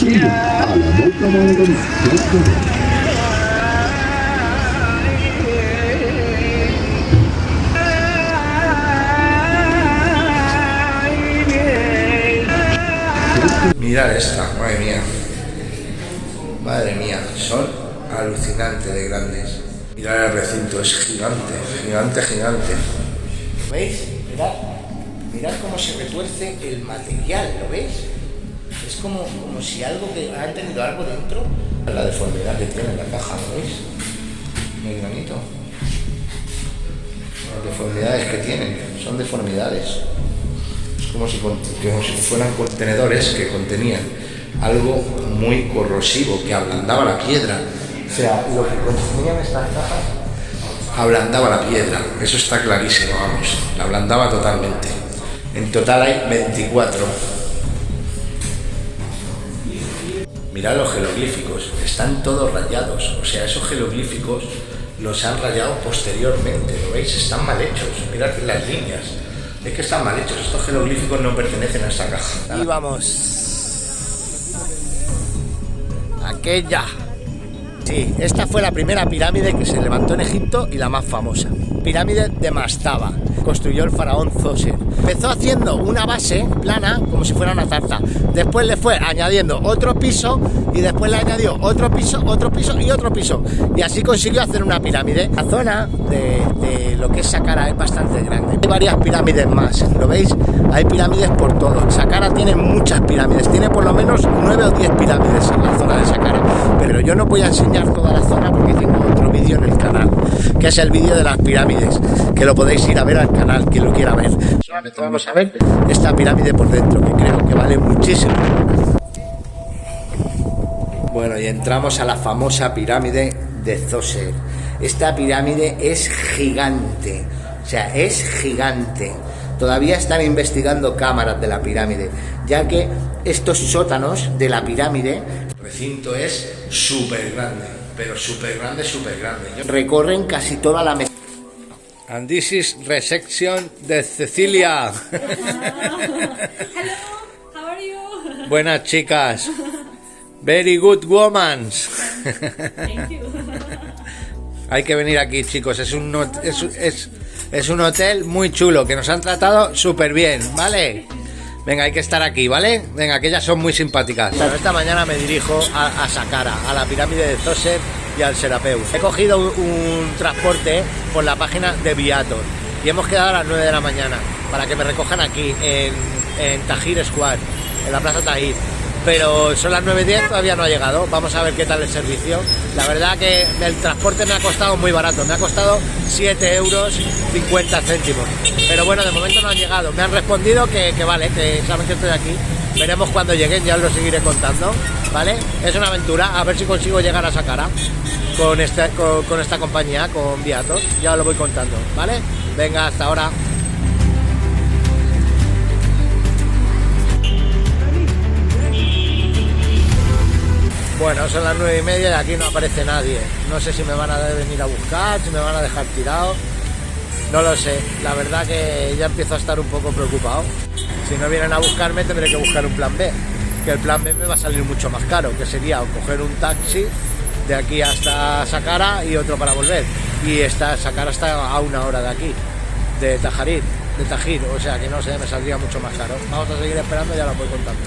Mirad esta, madre mía. Madre mía, son alucinantes de grandes. Mirad el recinto, es gigante, gigante, gigante. ¿Veis? Mirad cómo se retuerce el material, ¿lo veis? Es como si algo que han tenido algo dentro. La deformidad que tiene la caja, ¿lo veis? El granito. Las deformidades que tienen, son deformidades. Es como si fueran contenedores que contenían algo muy corrosivo, que ablandaba la piedra. O sea, lo que contenían estas cajas ablandaba la piedra, eso está clarísimo, vamos, la ablandaba totalmente. En total hay 24. Mirad los jeroglíficos, están todos rayados, o sea, esos jeroglíficos los han rayado posteriormente, ¿lo veis? Están mal hechos, mirad las líneas, es que están mal hechos, estos jeroglíficos no pertenecen a esta caja. Ahí vamos. Aquella. Sí, esta fue la primera pirámide que se levantó en Egipto y la más famosa. Pirámide de Mastaba. Construyó el faraón Zoser. Empezó haciendo una base plana como si fuera una tarta. Después le fue añadiendo otro piso y después le añadió otro piso y otro piso. Y así consiguió hacer una pirámide. La zona de lo que es Saqqara es bastante grande. Hay varias pirámides más, ¿lo veis? Hay pirámides por todo. Saqqara tiene muchas pirámides. Tiene por lo menos 9 o 10 pirámides en la zona de Saqqara. Pero yo no voy a enseñar toda la zona porque tengo otro vídeo en el canal, que es el vídeo de las pirámides, que lo podéis ir a ver al canal, quien lo quiera ver. Solamente vamos a ver esta pirámide por dentro, que creo que vale muchísimo. Bueno, y entramos a la famosa pirámide de Zoser. Esta pirámide es gigante, o sea, es gigante. Todavía están investigando cámaras de la pirámide, ya que estos sótanos de la pirámide, el recinto es súper grande, pero súper grande, súper grande. Recorren casi toda la mesa. And this is resection de Cecilia. Hello, how are you? Buenas chicas. Very good woman. Thank you. Hay que venir aquí, chicos. Es un hotel muy chulo, que nos han tratado súper bien, ¿vale? Venga, hay que estar aquí, ¿vale? Venga, que ellas son muy simpáticas. Pero esta mañana me dirijo a Saqqara, a la pirámide de Zoser y al Serapeus. He cogido un transporte por la página de Viator y hemos quedado a las 9 de la mañana para que me recojan aquí en Tahrir Square, en la Plaza Tahrir. Pero son las 9:10, todavía no ha llegado. Vamos a ver qué tal el servicio. La verdad que el transporte me ha costado muy barato. Me ha costado 7,50 €. Pero bueno, de momento no han llegado. Me han respondido que vale, que saben que estoy aquí. Veremos cuando lleguen, ya os lo seguiré contando, ¿vale? Es una aventura, a ver si consigo llegar a Saqqara con esta compañía, con Viator. Ya os lo voy contando, ¿vale? Venga, hasta ahora. Bueno, son las 9:30 y aquí no aparece nadie. No sé si me van a venir a buscar, si me van a dejar tirado. No lo sé. La verdad que ya empiezo a estar un poco preocupado. Si no vienen a buscarme tendré que buscar un plan B. Que el plan B me va a salir mucho más caro, que sería coger un taxi de aquí hasta Saqqara y otro para volver. Y Saqqara está a 1 hora de aquí, de Tahrir. O sea que no sé, me saldría mucho más caro. Vamos a seguir esperando y ya lo voy contando.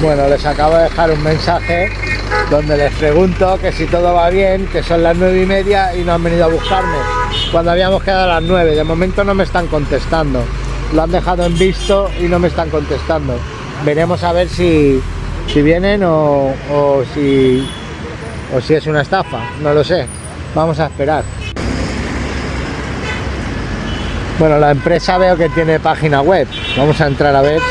Bueno, les acabo de dejar un mensaje donde les pregunto que si todo va bien, que son las 9:30 y no han venido a buscarme cuando habíamos quedado a las 9. De momento no me están contestando, lo han dejado en visto y no me están contestando. Veremos a ver si vienen o si es una estafa, no lo sé. Vamos a esperar. Bueno, la empresa veo que tiene página web, vamos a entrar a ver.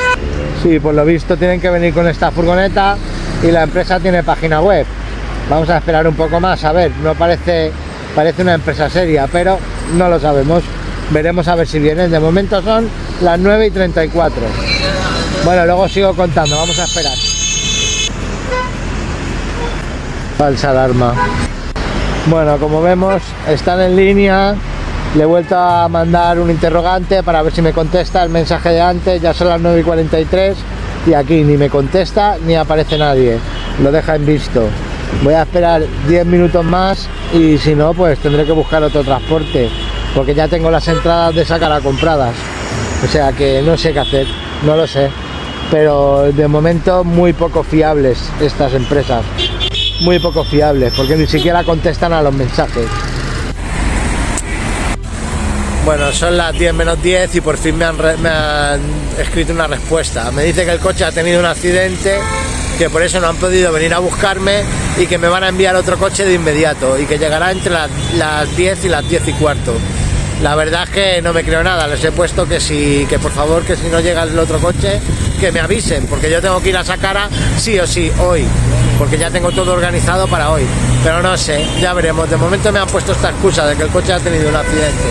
Sí, por lo visto tienen que venir con esta furgoneta y la empresa tiene página web. Vamos a esperar un poco más, a ver, no parece una empresa seria, pero no lo sabemos. Veremos a ver si vienen. De momento son las 9:34. Bueno, luego sigo contando, vamos a esperar. Falsa alarma. Bueno, como vemos, están en línea. Le he vuelto a mandar un interrogante para ver si me contesta el mensaje de antes. Ya son las 9:43 y aquí ni me contesta ni aparece nadie, lo deja en visto. Voy a esperar 10 minutos más y si no, pues tendré que buscar otro transporte, porque ya tengo las entradas de Sácara compradas. O sea que no sé qué hacer, no lo sé. Pero de momento muy poco fiables estas empresas. Muy poco fiables, porque ni siquiera contestan a los mensajes. Bueno, son las 10 menos 10 y por fin me han escrito una respuesta. Me dice que el coche ha tenido un accidente, que por eso no han podido venir a buscarme y que me van a enviar otro coche de inmediato y que llegará entre las 10 y las 10 y cuarto. La verdad es que no me creo nada, les he puesto que por favor, que si no llega el otro coche, que me avisen, porque yo tengo que ir a Sácara sí o sí hoy, porque ya tengo todo organizado para hoy. Pero no sé, ya veremos. De momento me han puesto esta excusa de que el coche ha tenido un accidente.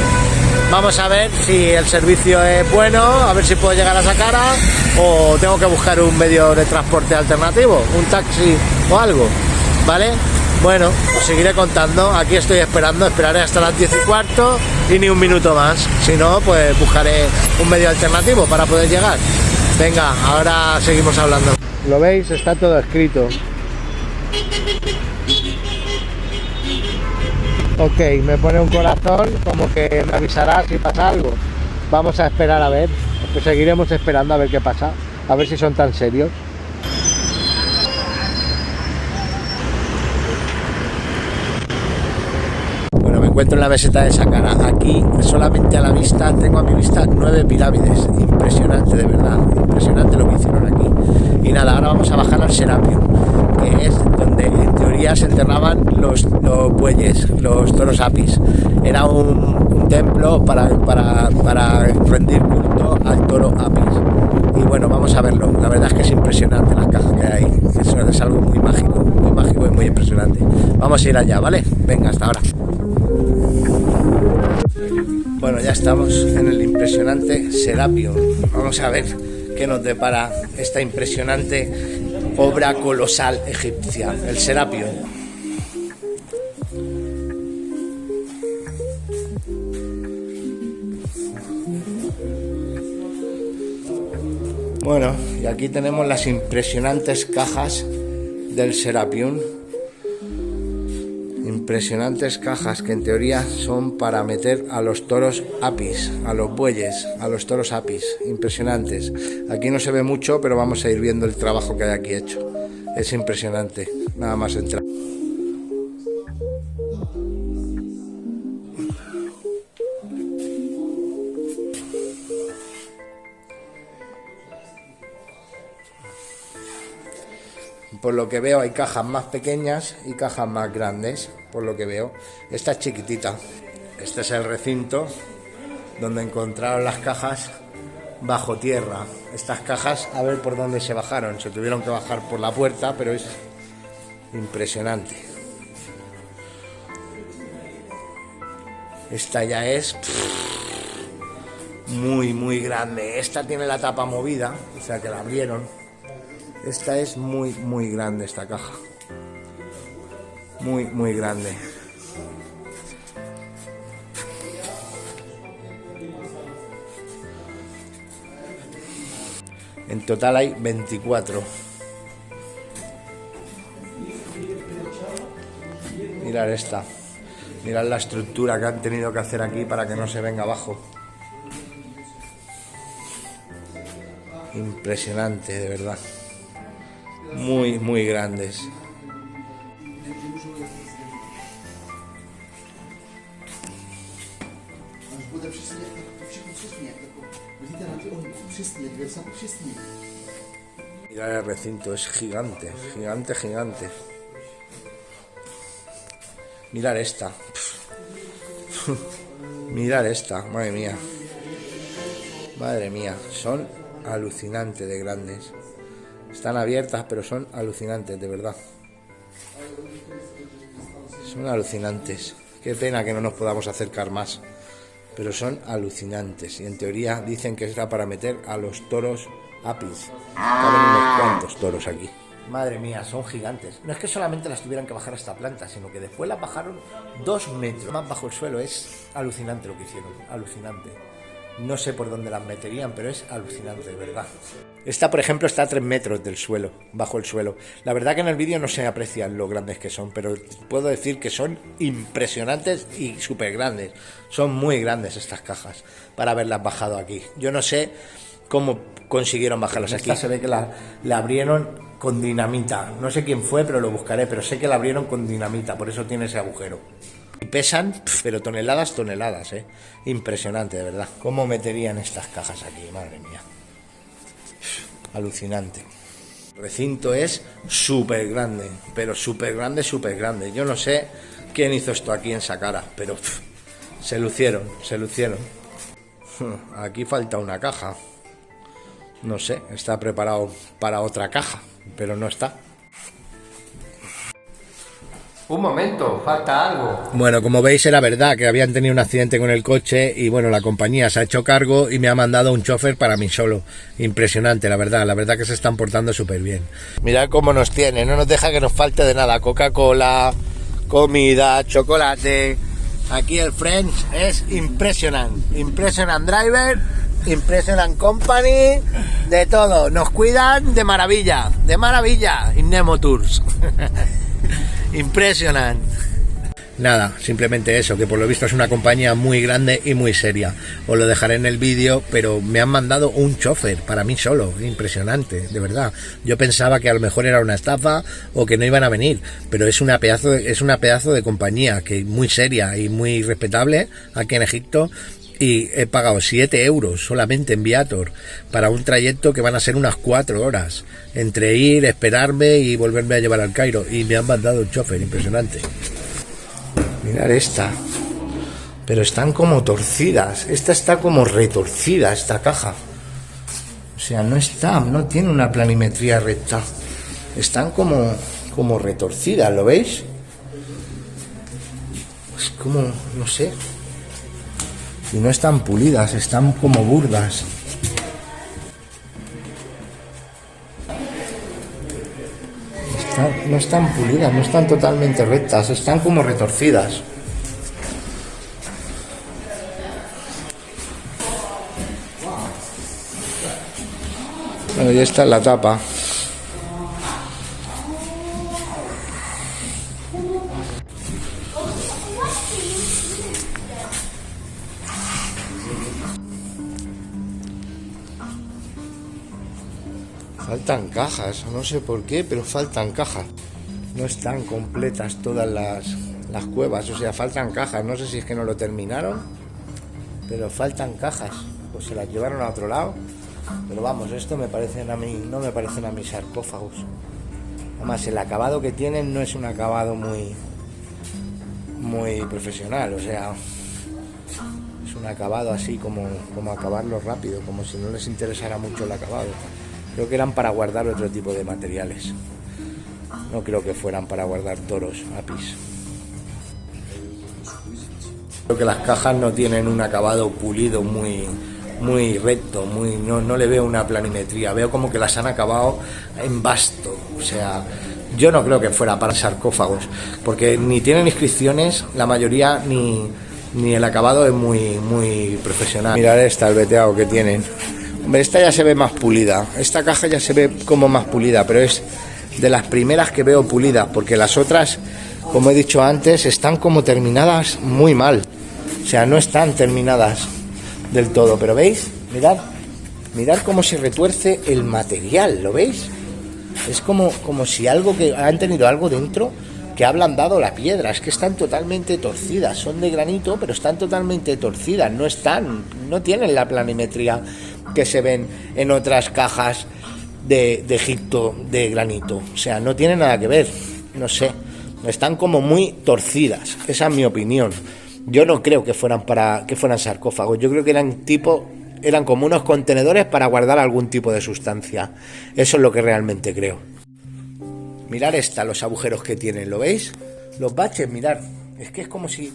Vamos a ver si el servicio es bueno, a ver si puedo llegar a Sácara o tengo que buscar un medio de transporte alternativo, un taxi o algo, ¿vale? Bueno, os seguiré contando, aquí estoy esperaré hasta las 10 y cuarto y ni un minuto más, si no, pues buscaré un medio alternativo para poder llegar. Venga, ahora seguimos hablando. ¿Lo veis? Está todo escrito. Ok, me pone un corazón, como que me avisará si pasa algo. Vamos a esperar a ver, pues seguiremos esperando a ver qué pasa, a ver si son tan serios. Bueno, me encuentro en la meseta de Sácara. Aquí, solamente a la vista, tengo a mi vista 9 pirámides. Impresionante, de verdad, impresionante lo que hicieron aquí. Y nada, ahora vamos a bajar al Serapio, que es donde en teoría se enterraban los bueyes, los toros apis. Era un templo para rendir culto al toro apis. Y bueno, vamos a verlo. La verdad es que es impresionante las cajas que hay. Eso es algo muy mágico y muy impresionante. Vamos a ir allá, ¿vale? Venga, hasta ahora. Bueno, ya estamos en el impresionante Serapio. Vamos a ver qué nos depara esta impresionante obra colosal egipcia, el Serapio. Bueno, y aquí tenemos las impresionantes cajas del Serapion. Impresionantes cajas que en teoría son para meter a los toros apis, a los bueyes, a los toros apis. Impresionantes. Aquí no se ve mucho, pero vamos a ir viendo el trabajo que hay aquí hecho. Es impresionante, nada más entrar. Por lo que veo hay cajas más pequeñas y cajas más grandes, por lo que veo. Esta es chiquitita. Este es el recinto donde encontraron las cajas bajo tierra. Estas cajas, a ver por dónde se bajaron. Se tuvieron que bajar por la puerta, pero es impresionante. Esta ya es muy grande. Esta tiene la tapa movida, o sea que la abrieron. Esta es muy grande, esta caja. Muy grande. En total hay 24. Mirad esta. Mirad la estructura que han tenido que hacer aquí para que no se venga abajo. Impresionante, de verdad. Muy grandes. Mirad el recinto, es gigante. Mirad esta. Mirad esta, madre mía, son alucinantes de grandes. Están abiertas, pero son alucinantes, de verdad. Son alucinantes. Qué pena que no nos podamos acercar más. Pero son alucinantes. Y en teoría dicen que era para meter a los toros apis. Caben unos cuantos toros aquí. Madre mía, son gigantes. No es que solamente las tuvieran que bajar a esta planta, sino que después las bajaron 2 metros más bajo el suelo. Es alucinante lo que hicieron. Alucinante. No sé por dónde las meterían, pero es alucinante, de verdad. Esta, por ejemplo, está a 3 metros del suelo, bajo el suelo. La verdad que en el vídeo no se aprecian lo grandes que son, pero puedo decir que son impresionantes y súper grandes. Son muy grandes estas cajas para haberlas bajado aquí. Yo no sé cómo consiguieron bajarlas aquí. Esta se ve que la abrieron con dinamita. No sé quién fue, pero lo buscaré, pero sé que la abrieron con dinamita, por eso tiene ese agujero. Y pesan, pero toneladas, impresionante, de verdad. ¿Cómo meterían estas cajas aquí? Madre mía. Alucinante. El recinto es súper grande, pero súper grande. Yo no sé quién hizo esto aquí en Saqqara, pero se lucieron. Aquí falta una caja. No sé, está preparado para otra caja, pero no está. Un momento, falta algo. Bueno, como veis era verdad que habían tenido un accidente con el coche y bueno, la compañía se ha hecho cargo y me ha mandado un chofer para mí solo. Impresionante, la verdad que se están portando súper bien. Mirad cómo nos tiene, no nos deja que nos falte de nada. Coca-Cola, comida, chocolate. Aquí el French es impresionante. Impresionant driver, impresionant company, de todo. Nos cuidan de maravilla. Innemo Tours. Impresionante. Nada, simplemente eso, que por lo visto es una compañía muy grande y muy seria. Os lo dejaré en el vídeo, pero me han mandado un chofer para mí solo. Impresionante, de verdad. Yo pensaba que a lo mejor era una estafa o que no iban a venir, pero es una pedazo de compañía que muy seria y muy respetable aquí en Egipto. Y he pagado 7 euros solamente en Viator para un trayecto que van a ser unas 4 horas entre ir, esperarme y volverme a llevar al Cairo, y me han mandado un chofer. Impresionante. Mirad esta, pero están como torcidas. Esta está como retorcida, esta caja. O sea, no tiene una planimetría recta. Están como retorcidas, ¿lo veis? Es como, no sé. Y no están pulidas, están como burdas. No están pulidas, no están totalmente rectas, están como retorcidas. Bueno, ya está la tapa. Faltan cajas, no sé por qué, pero faltan cajas. No están completas todas las cuevas, o sea, faltan cajas. No sé si es que no lo terminaron, pero faltan cajas. Pues se las llevaron a otro lado. Pero vamos, esto no me parecen a mí sarcófagos. Además, el acabado que tienen no es un acabado muy profesional, o sea, es un acabado así como acabarlo rápido, como si no les interesara mucho el acabado. Creo que eran para guardar otro tipo de materiales. No creo que fueran para guardar toros, apis. Creo que las cajas no tienen un acabado pulido muy recto, no le veo una planimetría. Veo como que las han acabado en basto. O sea, yo no creo que fuera para sarcófagos, porque ni tienen inscripciones, la mayoría, ni el acabado es muy profesional. Mirad esta, el veteado que tienen. Hombre, esta ya se ve más pulida. Esta caja ya se ve como más pulida, pero es de las primeras que veo pulidas, porque las otras, como he dicho antes, están como terminadas muy mal. O sea, no están terminadas del todo, pero ¿veis? Mirad cómo se retuerce el material, ¿lo veis? Es como si algo que han tenido algo dentro que ha ablandado la piedra. Es que están totalmente torcidas, son de granito, pero están totalmente torcidas, no tienen la planimetría que se ven en otras cajas de Egipto de granito. O sea, no tiene nada que ver, no sé, están como muy torcidas. Esa es mi opinión. Yo no creo que fueran sarcófagos. Yo creo que eran como unos contenedores para guardar algún tipo de sustancia. Eso es lo que realmente creo. Mirad los agujeros que tienen, ¿lo veis? Los baches, mirad. Es que es como si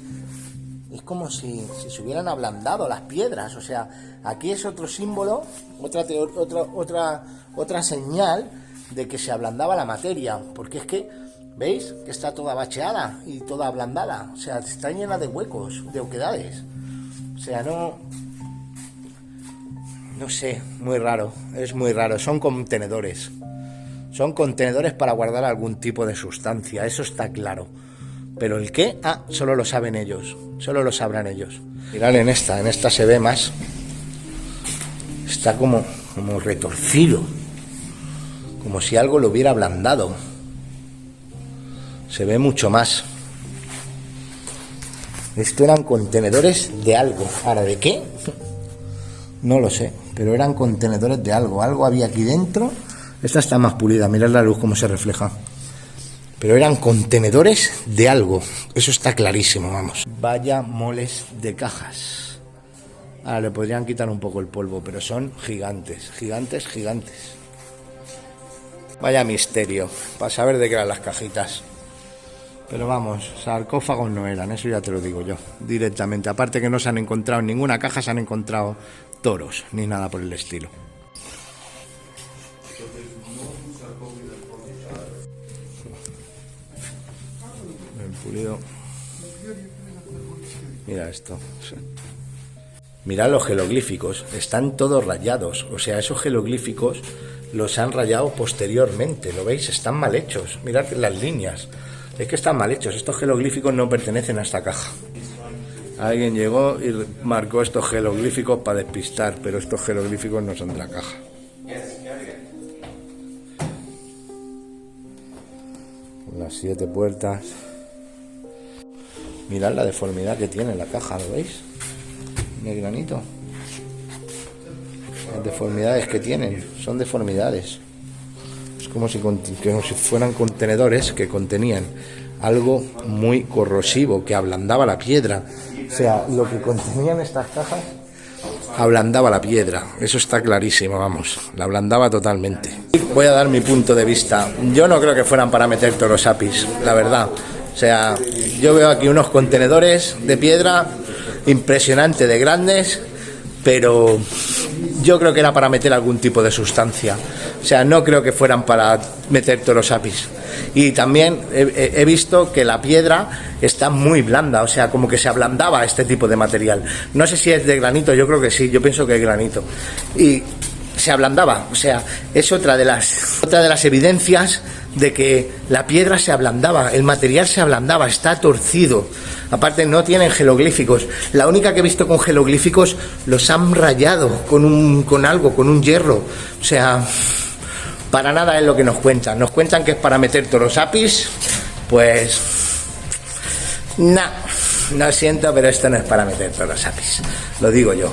se hubieran ablandado las piedras. O sea, aquí es otro símbolo, otra señal de que se ablandaba la materia. Porque es que, ¿veis? Que está toda bacheada y toda ablandada. O sea, está llena de huecos, de oquedades. O sea, No sé, muy raro, es muy raro. Son contenedores. Son contenedores para guardar algún tipo de sustancia, eso está claro. Pero el qué, solo lo saben ellos, solo lo sabrán ellos. Mirad en esta se ve más. Está como retorcido, como si algo lo hubiera ablandado. Se ve mucho más. Esto eran contenedores de algo. Ahora, ¿de qué? No lo sé, pero eran contenedores de algo. Algo había aquí dentro. Esta está más pulida, mirad la luz cómo se refleja. Pero eran contenedores de algo. Eso está clarísimo, vamos. Vaya moles de cajas. Ahora le podrían quitar un poco el polvo, pero son gigantes, gigantes, gigantes. Vaya misterio, para saber de qué eran las cajitas. Pero vamos, sarcófagos no eran, eso ya te lo digo yo, directamente. Aparte que no se han encontrado en ninguna caja, se han encontrado toros, ni nada por el estilo. El pulido. Mira esto. Mirad los jeroglíficos, están todos rayados. O sea, esos jeroglíficos los han rayado posteriormente, ¿lo veis? Están mal hechos, mirad las líneas. Es que están mal hechos, estos jeroglíficos no pertenecen a esta caja. Alguien llegó y marcó estos jeroglíficos para despistar, pero estos jeroglíficos no son de la caja. Las 7 puertas. Mirad la deformidad que tiene la caja, ¿lo veis? De granito. Las deformidades que tienen, son deformidades. Es como si fueran contenedores que contenían algo muy corrosivo, que ablandaba la piedra. O sea, lo que contenían estas cajas ablandaba la piedra. Eso está clarísimo, vamos. La ablandaba totalmente. Voy a dar mi punto de vista. Yo no creo que fueran para meter toros apis, la verdad. O sea, yo veo aquí unos contenedores de piedra impresionante de grandes, pero yo creo que era para meter algún tipo de sustancia. O sea, no creo que fueran para meter toros apis. Y también he visto que la piedra está muy blanda, o sea, como que se ablandaba este tipo de material. No sé si es de granito, yo creo que sí, yo pienso que es granito. Y se ablandaba, o sea, es otra de las evidencias de que la piedra se ablandaba, el material se ablandaba, está torcido. Aparte no tienen jeroglíficos. La única que he visto con jeroglíficos los han rayado con un hierro. O sea, para nada es lo que nos cuentan. Nos cuentan que es para meter toros apis. Pues no siento, pero esto no es para meter toros apis. Lo digo yo.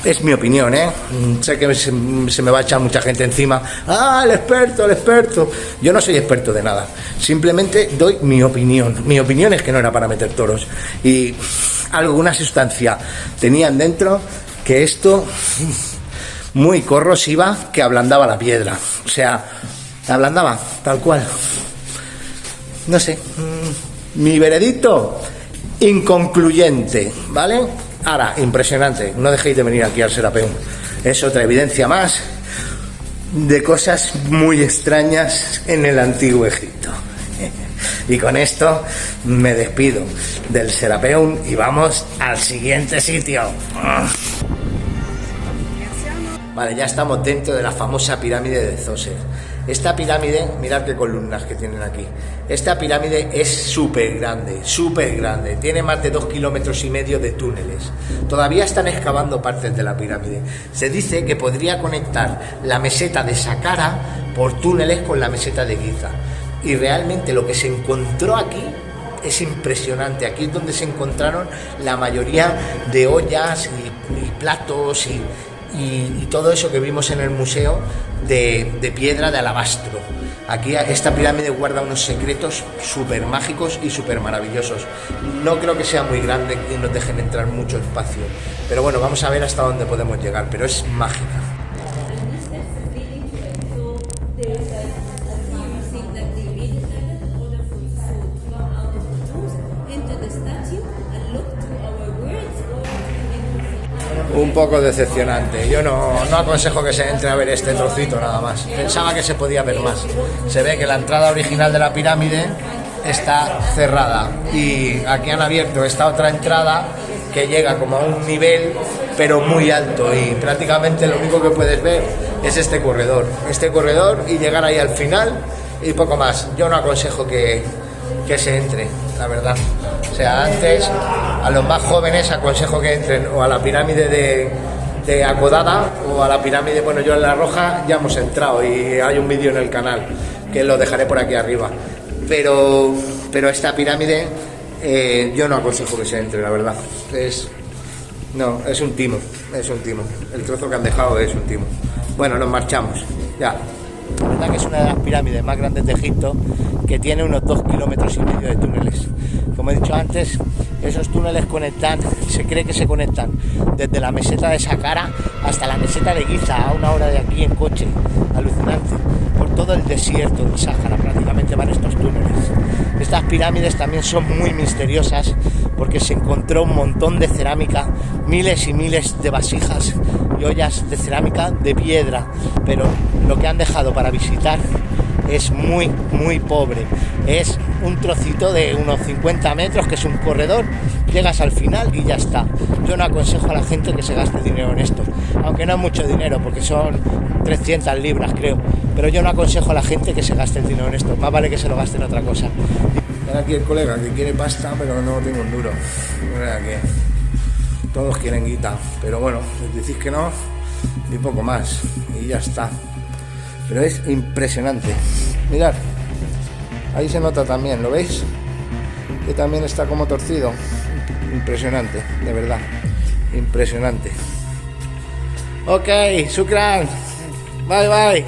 Es mi opinión, ¿eh? Sé que se me va a echar mucha gente encima. ¡Ah, el experto, el experto! Yo no soy experto de nada. Simplemente doy mi opinión. Mi opinión es que no era para meter toros. Y alguna sustancia tenían dentro que esto, muy corrosiva, que ablandaba la piedra. O sea, ablandaba, tal cual. No sé. Mi veredicto, inconcluyente, ¿vale? Ahora, impresionante, no dejéis de venir aquí al Serapeum. Es otra evidencia más de cosas muy extrañas en el antiguo Egipto. Y con esto me despido del Serapeum y vamos al siguiente sitio. Vale, ya estamos dentro de la famosa pirámide de Zoser. Esta pirámide, mirad qué columnas que tienen aquí. Esta pirámide es súper grande. Tiene más de 2,5 kilómetros de túneles. Todavía están excavando partes de la pirámide. Se dice que podría conectar la meseta de Saqqara por túneles con la meseta de Giza. Y realmente lo que se encontró aquí es impresionante. Aquí es donde se encontraron la mayoría de ollas y platos y todo eso que vimos en el museo de piedra de alabastro. Aquí esta pirámide guarda unos secretos súper mágicos y súper maravillosos. No creo que sea muy grande y nos dejen entrar mucho espacio, pero bueno, vamos a ver hasta dónde podemos llegar, pero es mágica. Un poco decepcionante. Yo no aconsejo que se entre a ver este trocito nada más. Pensaba que se podía ver más. Se ve que la entrada original de la pirámide está cerrada y aquí han abierto esta otra entrada que llega como a un nivel pero muy alto, y prácticamente lo único que puedes ver es este corredor y llegar ahí al final y poco más. Yo no aconsejo que se entre, la verdad. O sea, antes a los más jóvenes aconsejo que entren o a la pirámide de Acodada o a la pirámide, bueno, yo en La Roja ya hemos entrado y hay un vídeo en el canal que lo dejaré por aquí arriba, pero esta pirámide yo no aconsejo que se entre, la verdad. Es un timo, el trozo que han dejado es un timo. Bueno, nos marchamos, ya. La verdad que es una de las pirámides más grandes de Egipto, que tiene unos 2,5 kilómetros de túneles. Como he dicho antes, esos túneles se cree que se conectan desde la meseta de Saqqara hasta la meseta de Giza, a 1 hora de aquí en coche. Alucinante. Por todo el desierto del Sáhara prácticamente van estos túneles. Estas pirámides también son muy misteriosas porque se encontró un montón de cerámica, miles y miles de vasijas y ollas de cerámica de piedra, pero lo que han dejado para visitar es muy, muy pobre. Es un trocito de unos 50 metros, que es un corredor, llegas al final y ya está. Yo no aconsejo a la gente que se gaste dinero en esto, aunque no es mucho dinero, porque son 300 libras creo, pero yo no aconsejo a la gente que se gaste el dinero en esto, más vale que se lo gaste en otra cosa. Ven aquí el colega que quiere pasta, pero no tengo un duro. Mira que todos quieren guita, pero bueno, les decís que no y poco más, y ya está. Pero es impresionante. Mirad, ahí se nota también, ¿lo veis? Que también está como torcido. Impresionante, de verdad. Impresionante. Ok, shukran. Bye, bye.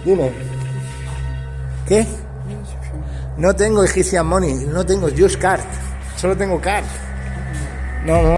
Dime. ¿Qué? No tengo Egyptian money, no tengo just card. Solo tengo card. No.